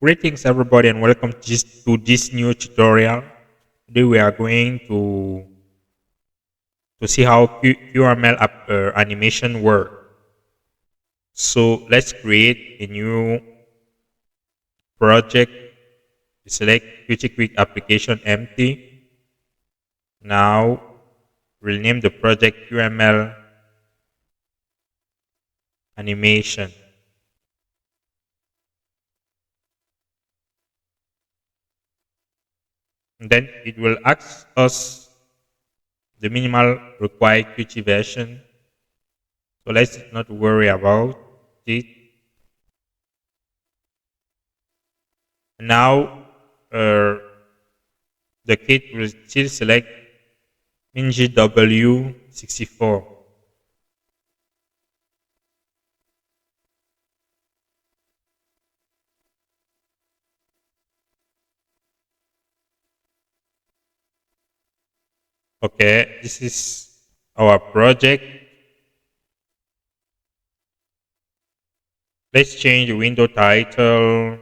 Greetings everybody and welcome to this new tutorial. Today we are going to see how QML animation work. So let's create a new project. Select Qt Quick application empty. Now we'll name the project QML Animation. And then it will ask us the minimal required Qt version. So let's not worry about it. Now the kit will still select NGW64. Okay, this is our project. Let's change the window title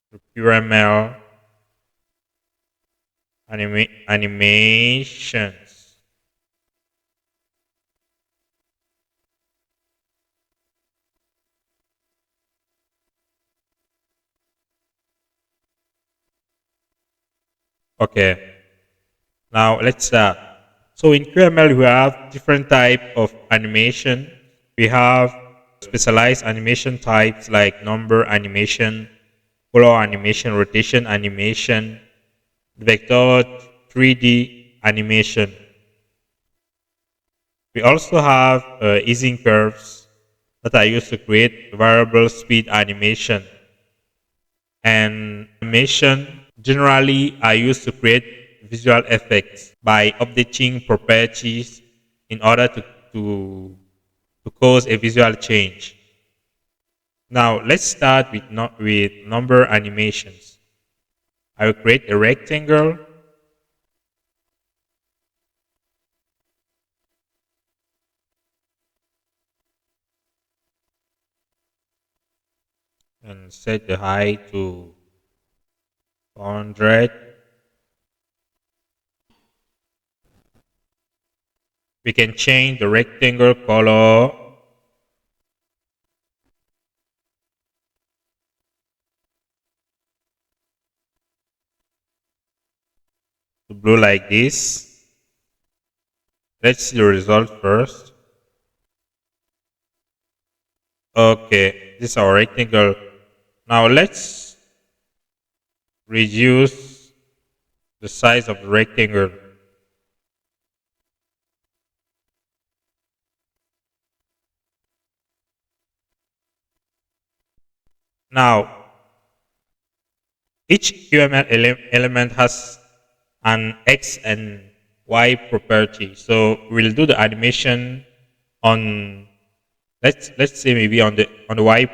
to QML Animations. Okay, now let's start. So in QML, we have different type of animation. We have specialized animation types like number animation, color animation, rotation animation, vector 3D animation. We also have easing curves that are used to create variable speed animation. And animation generally are used to create visual effects by updating properties in order to cause a visual change. Now let's start with number animations. I will create a rectangle and set the height to 400. We can change the rectangle color to blue like this. Let's see the result first. Okay, this is our rectangle. Now let's reduce the size of the rectangle. Now, each QML element has an X and Y property. So we'll do the animation on let's say maybe on the Y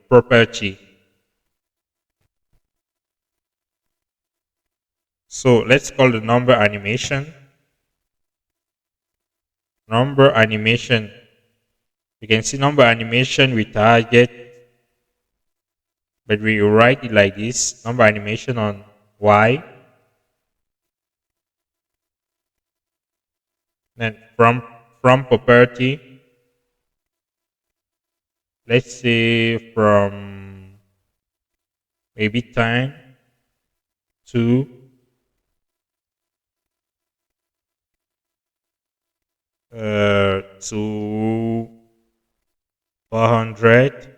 property. So let's call the number animation. Number animation. You can see number animation with target, but we write it like this: number animation on Y. Then from property, let's say from maybe time to to 400.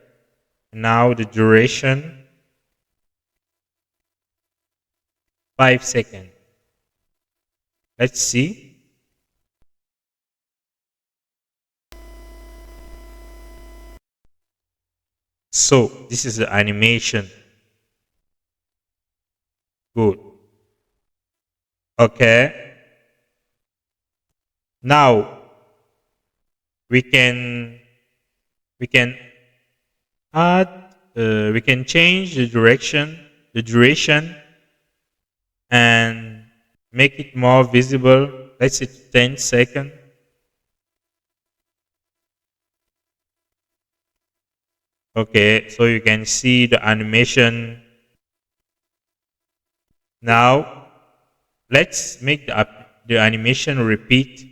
Now the duration 5 seconds. Let's see. So this is the animation. Good. Okay. Now we can we can add we can change the duration, and make it more visible. Let's say 10 seconds. Okay, so you can see the animation. Now let's make the animation repeat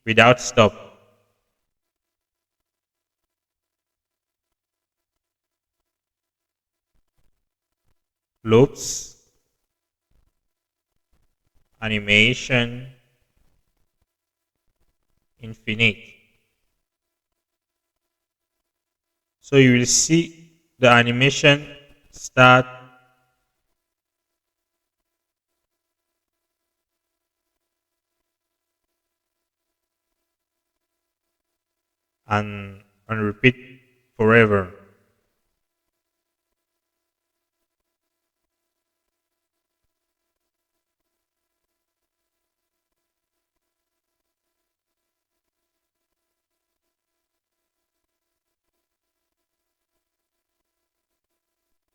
without stop. Loops, animation, infinite. So you will see the animation start and repeat forever.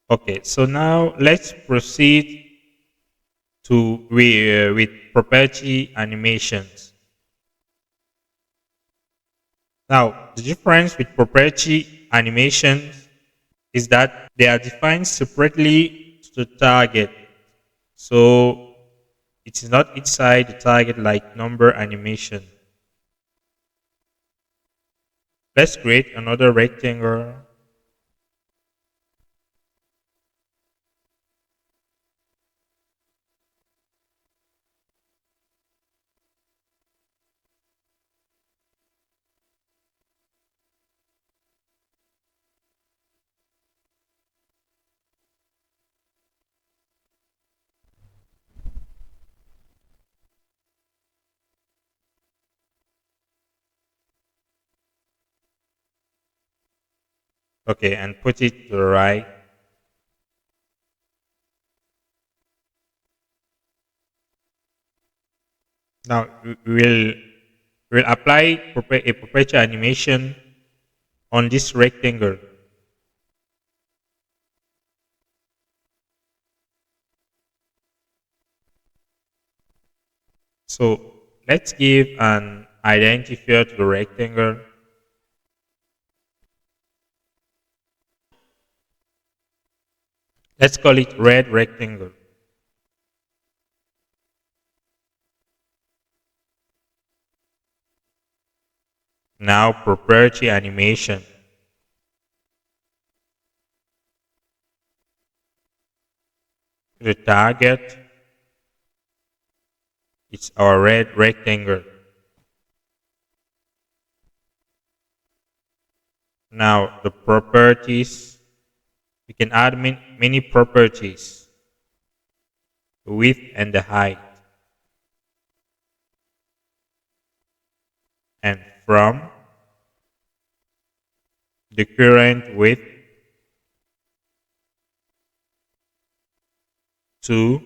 Okay, so now let's proceed with property animations. Now, the difference with property animations is that they are defined separately to the target. So it is not inside the target like number animation. Let's create another rectangle. Okay, and put it to the right. Now we'll apply a perpetual animation on this rectangle. So let's give an identifier to the rectangle. Let's call it red rectangle. Now property animation. The target is our red rectangle. Now the properties, we can add many properties, the width and the height. And from the current width to,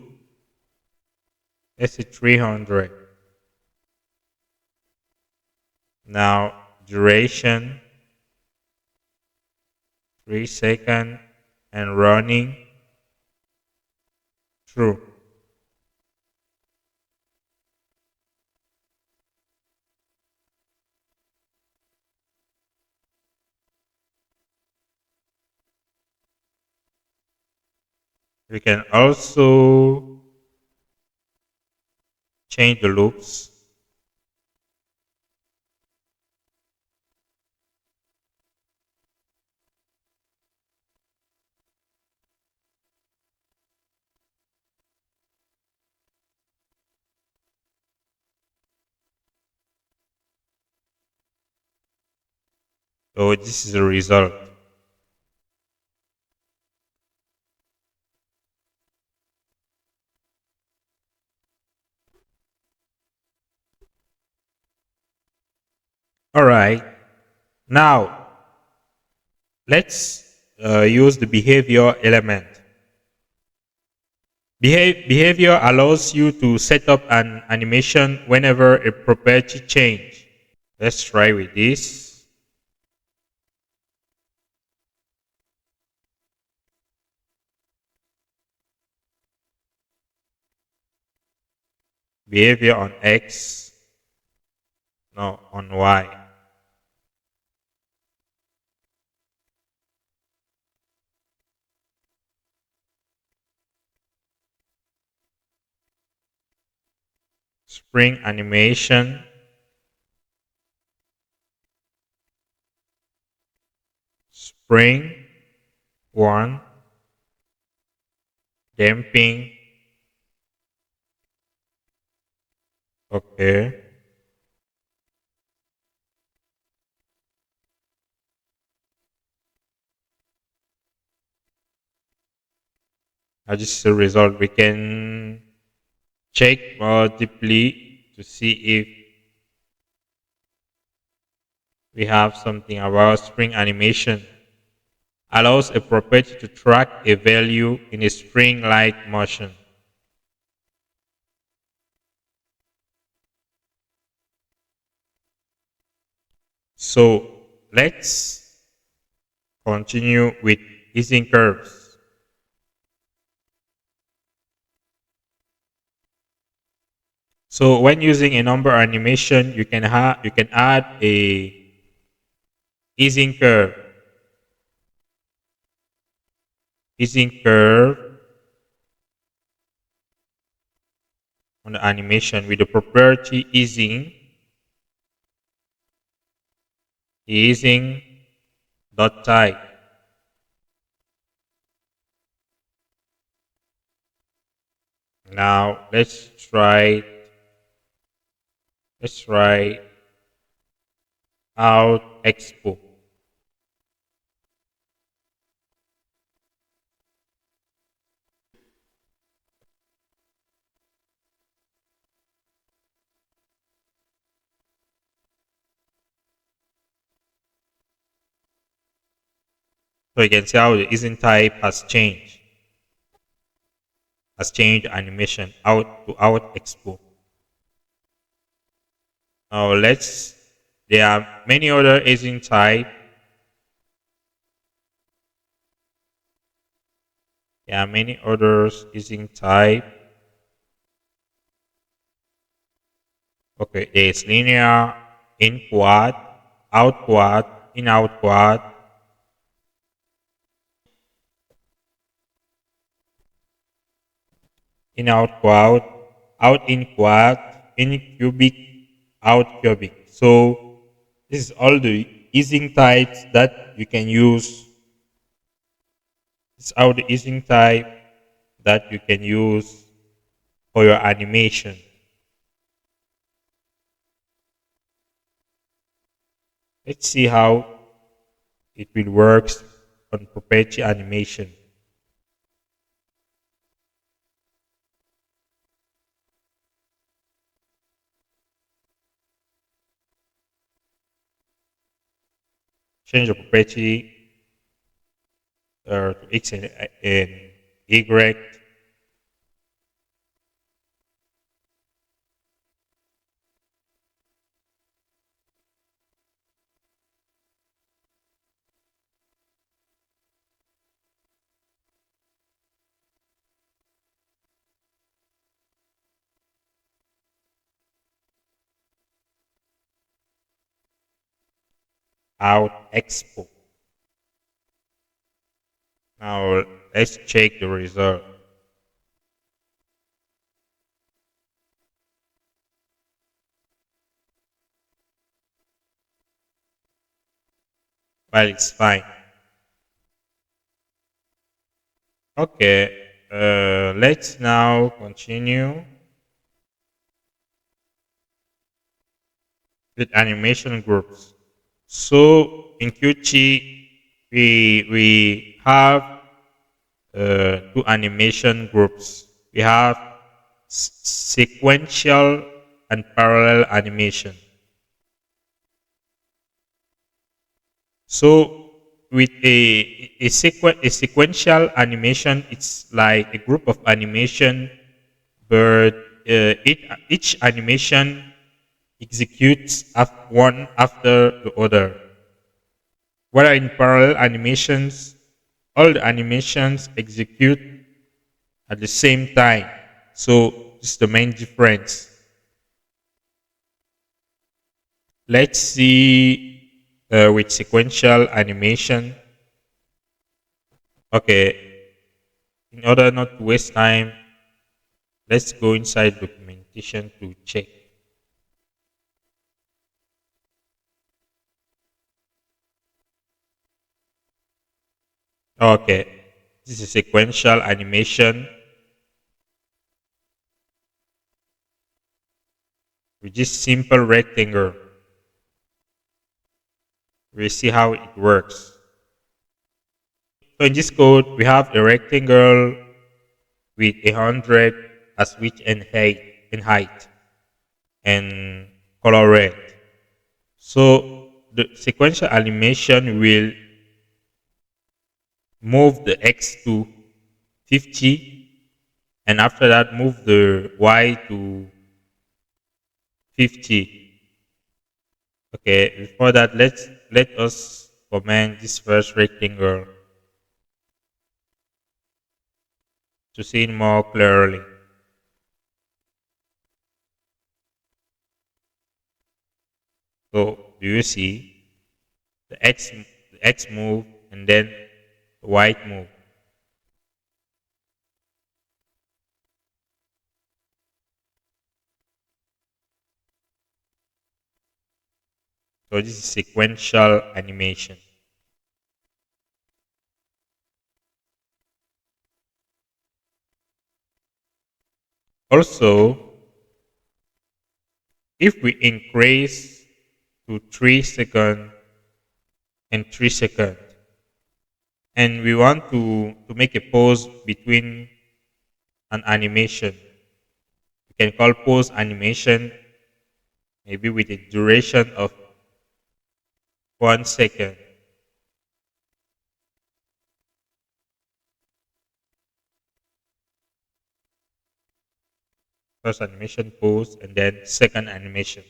let's say 300. Now duration, 3 seconds, and running, true. We can also change the loops. So this is the result. All right. Now let's use the behavior element. Behavior allows you to set up an animation whenever a property change. Let's try with this. Behavior on X, no, on Y. Spring animation, spring one, damping. Okay. As this is the result, we can check more deeply to see if we have something about spring animation. Allows a property to track a value in a spring-like motion. So let's continue with easing curves. So when using a number animation, you can add a easing curve, easing curve on the animation with the property easing dot type. Now let's try out expo. So you can see how the easing type has changed animation out to out expo. Now there are many other easing type. There are many others easing type. Okay, there's linear, in quad, out quad, in out quad, in out quad, out in cubic, out cubic. So this is all the easing types that you can use. This is all the easing type that you can use for your animation. Let's see how it will work on property animation. Change the property to X and Y. Out expo. Now let's check the result. Well, it's fine. Okay, let's now continue with animation groups. So in Qt, we have two animation groups. We have sequential and parallel animation. So with a sequential animation, it's like a group of animation, but each animation executes one after the other. Where in parallel animations, all the animations execute at the same time. So this is the main difference. Let's see with sequential animation. Okay, in order not to waste time, let's go inside documentation to check. Okay, this is sequential animation, with this simple rectangle. We'll see how it works. So in this code, we have a rectangle with 100 as width and height and color red. So the sequential animation will move the X to 50, and after that move the Y to 50. Okay, before that, let us comment this first rectangle to see it more clearly. So do you see the X move and then the Y move? So this is sequential animation. Also, if we increase to 3 seconds and 3 seconds, and we want to make a pause between an animation, we can call pause animation maybe with a duration of 1 second. First animation pause and then second animation.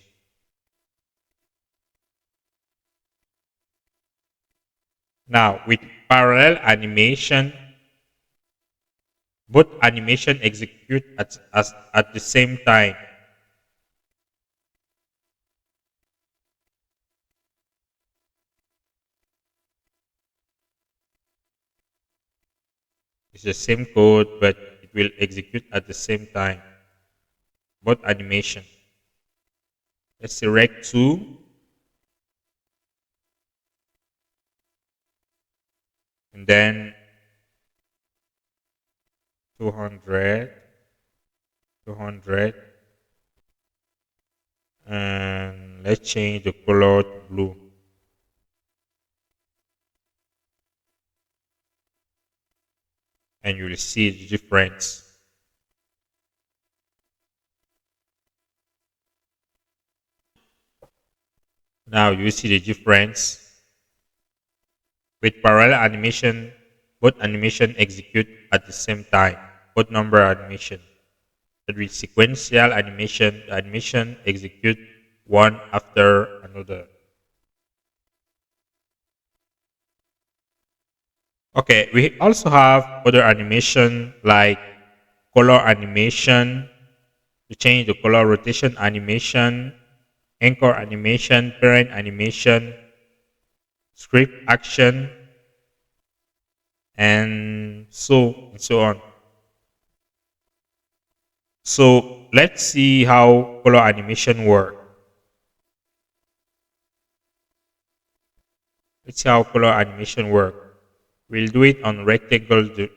Now with parallel animation, both animation execute at the same time. It's the same code, but it will execute at the same time. Both animation. Let's select 2 and then 200, 200, and let's change the color to blue. And you will see the difference. Now you see the difference. With parallel animation, both animation execute at the same time, both number animation. But with sequential animation, the animation execute one after another. Okay, we also have other animation like color animation, to change the color rotation animation, anchor animation, parent animation, script action, and so on. So let's see how color animation work. Let's see how color animation work. We'll do it on rectangle 2.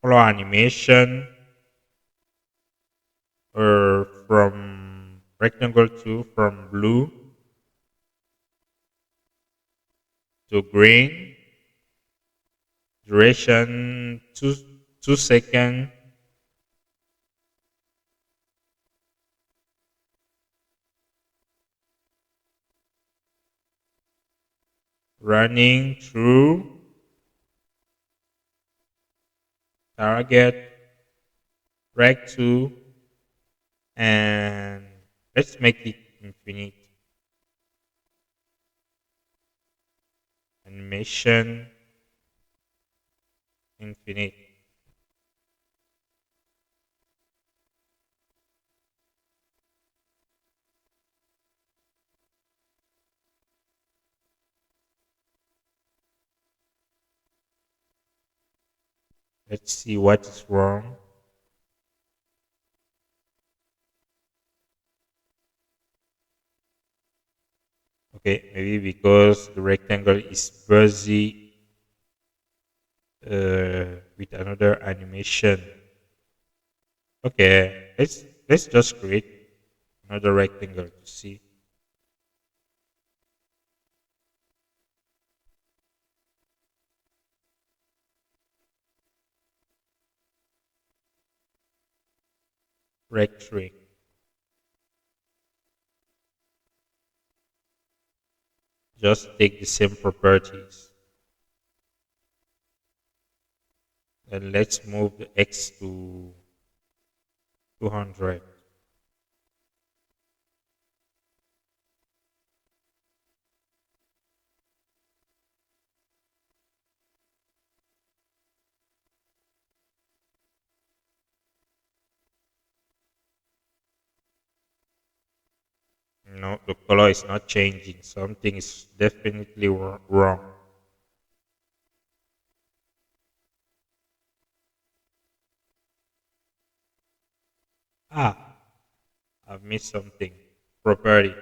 Color animation or from rectangle 2 from blue to green. Duration 2 2 seconds. Running through target rect 2, and let's make it infinite. Animation infinite. Let's see what is wrong. Okay, maybe because the rectangle is busy with another animation. Okay, let's just create another rectangle to see. Rect 3. Just take the same properties. And let's move the x to 200. No, the color is not changing. Something is definitely wrong. Ah, I've missed something. Property,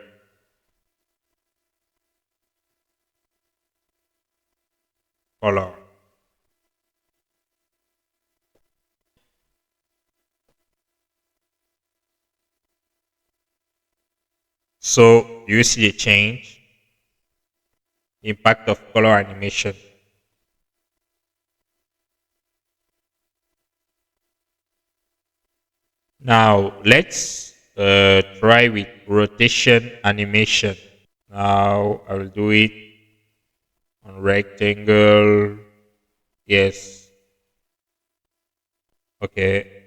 color. So you see a change, impact of color animation. Now let's try with rotation animation. Now I will do it on rectangle. Yes. Okay.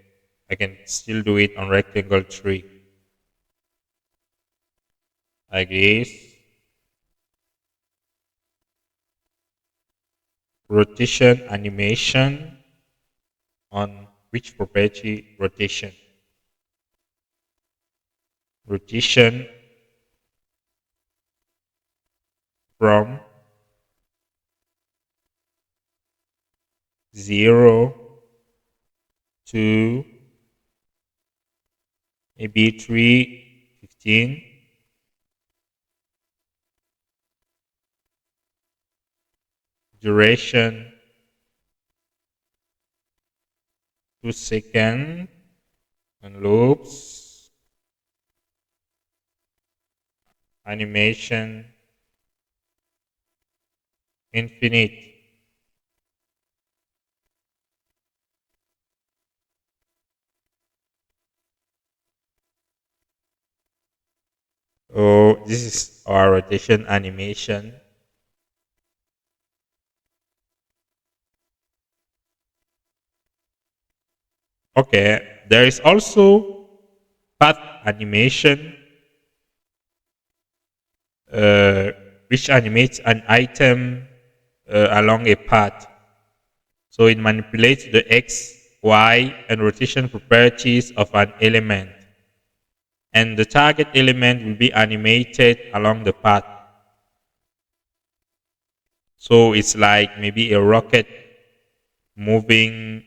I can still do it on rectangle 3. Like this. Rotation animation on which property? Rotation. Rotation from 0 to maybe 315. Duration 2 seconds. And loops. Animation infinite. Oh, this is our rotation animation. Okay, there is also path animation, uh, which animates an item along a path. So it manipulates the x, y, and rotation properties of an element. And the target element will be animated along the path. So it's like maybe a rocket moving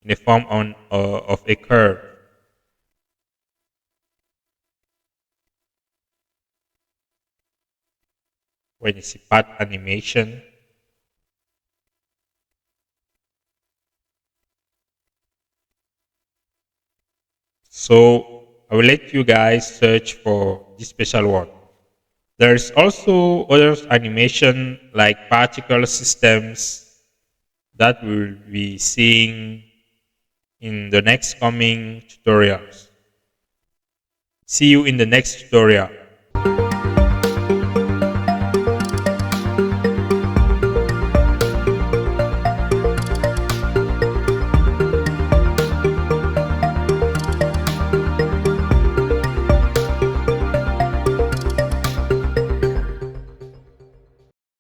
in the form of a curve. When you see path animation, so I will let you guys search for this special one. There's also other animation like particle systems that we'll be seeing in the next coming tutorials. See you in the next tutorial.